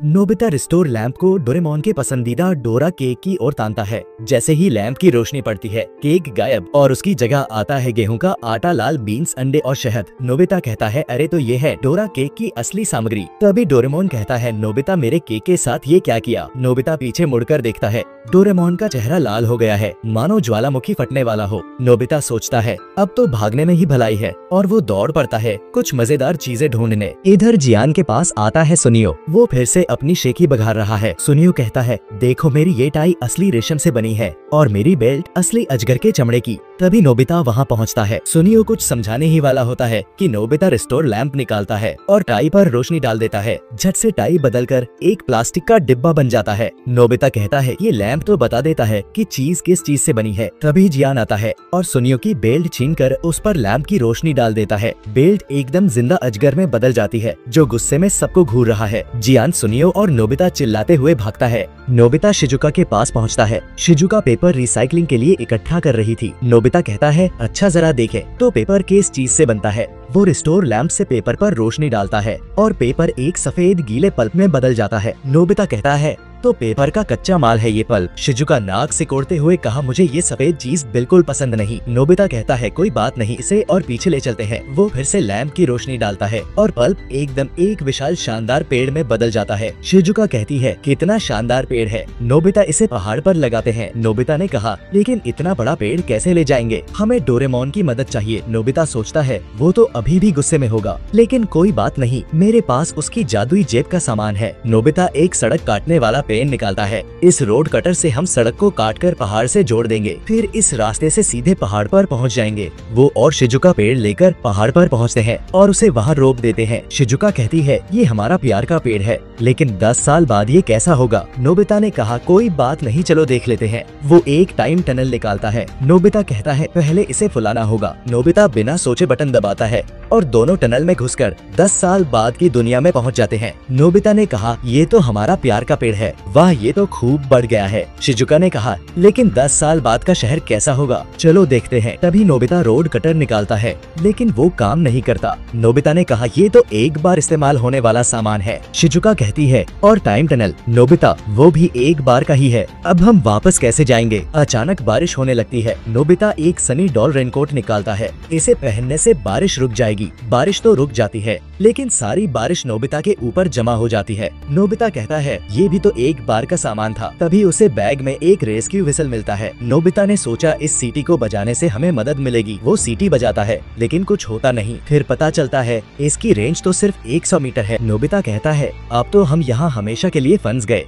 Nobita restore lamp को Doraemon के पसंदीदा डोरा केक की ओर तानता है। जैसे ही लैंप की रोशनी पड़ती है, केक गायब और उसकी जगह आता है गेहूं का आटा, लाल बीन्स, अंडे और शहद। नोबिता कहता है, अरे तो ये है डोरा केक की असली सामग्री। तभी डोरेमोन कहता है, नोबिता मेरे केक के साथ ये क्या किया? नोबिता पीछे मुड़कर देखता है। डोरेमोन का चेहरा लाल हो गया है, मानो ज्वालामुखी फटने वाला हो। नोबिता सोचता है अब तो भागने में ही भलाई है और वो दौड़ पड़ता है कुछ मजेदार चीजें ढूंढने। इधर जियान के पास आता है सुनियो। वो फिर से अपनी शेखी बघार रहा है। सुनियो कहता है, देखो मेरी ये टाई असली रेशम से बनी है और मेरी बेल्ट असली अजगर के चमड़े की। तभी नोबिता वहाँ पहुँचता है। सुनियो कुछ समझाने ही वाला होता है कि नोबिता रिस्टोर लैंप निकालता है और टाई पर रोशनी डाल देता है। झट से टाई बदलकर एक प्लास्टिक का डिब्बा बन जाता है। नोबिता कहता है, ये लैंप तो बता देता है कि चीज किस चीज से बनी है। तभी जियान आता है और सुनियो की बेल्ट छीनकर उस पर लैंप की रोशनी डाल देता है। बेल्ट एकदम जिंदा अजगर में बदल जाती है जो गुस्से में सबको घूर रहा है। जियान, सुनियो और नोबिता चिल्लाते हुए भागता है। नोबिता शिजुका के पास पहुंचता है। शिजुका पेपर रिसाइकलिंग के लिए इकट्ठा कर रही थी। नोबिता कहता है, अच्छा जरा देखे तो पेपर किस चीज से बनता है। वो रिस्टोर लैंप से पेपर पर रोशनी डालता है और पेपर एक सफेद गीले पल्प में बदल जाता है। नोबिता कहता है, तो पेपर का कच्चा माल है ये पल्प। शिजुका नाक सिकोड़ते हुए कहा, मुझे ये सफेद चीज बिल्कुल पसंद नहीं। नोबिता कहता है, कोई बात नहीं, इसे और पीछे ले चलते हैं। वो फिर से लैंप की रोशनी डालता है और पल्प एकदम एक विशाल शानदार पेड़ में बदल जाता है। शिजुका कहती है, कितना शानदार पेड़ है। नोबिता इसे पहाड़ पर लगाते हैं। नोबिता ने कहा, लेकिन इतना बड़ा पेड़ कैसे ले जाएंगे? हमें डोरेमोन की मदद चाहिए। नोबिता सोचता है, वो तो अभी भी गुस्से में होगा, लेकिन कोई बात नहीं, मेरे पास उसकी जादुई जेब का सामान है। नोबिता एक सड़क काटने वाला पेन निकालता है। इस रोड कटर से हम सड़क को काटकर पहाड़ से जोड़ देंगे, फिर इस रास्ते से सीधे पहाड़ पर पहुंच जाएंगे। वो और शिजुका पेड़ लेकर पहाड़ पर पहुंचते हैं और उसे वहां रोक देते हैं। शिजुका कहती है, ये हमारा प्यार का पेड़ है, लेकिन 10 साल बाद ये कैसा होगा? नोबिता ने कहा, कोई बात नहीं, चलो देख लेते हैं। वो एक टाइम टनल निकालता है। नोबिता कहता है, पहले इसे फुलाना होगा। नोबिता बिना सोचे बटन दबाता है और दोनों टनल में घुसकर 10 साल बाद की दुनिया में पहुंच जाते हैं। नोबिता ने कहा, ये तो हमारा प्यार का पेड़ है, वाह ये तो खूब बढ़ गया है। शिजुका ने कहा, लेकिन 10 साल बाद का शहर कैसा होगा? चलो देखते हैं। तभी नोबिता रोड कटर निकालता है, लेकिन वो काम नहीं करता। नोबिता ने कहा, ये तो एक बार इस्तेमाल होने वाला सामान है। शिजुका कहती है, और टाइम टनल? नोबिता, वो भी एक बार का ही है, अब हम वापस कैसे जाएंगे? अचानक बारिश होने लगती है। नोबिता एक सनी डॉल रेनकोट निकालता है। इसे पहनने से बारिश रुक जाएगी। बारिश तो रुक जाती है, लेकिन सारी बारिश नोबिता के ऊपर जमा हो जाती है। नोबिता कहता है, ये भी तो एक बार का सामान था। तभी उसे बैग में एक रेस्क्यू व्हिसल मिलता है। नोबिता ने सोचा, इस सीटी को बजाने से हमें मदद मिलेगी। वो सीटी बजाता है, लेकिन कुछ होता नहीं। फिर पता चलता है इसकी रेंज तो सिर्फ 100 मीटर है। नोबिता कहता है, अब तो हम यहाँ हमेशा के लिए फंस गए।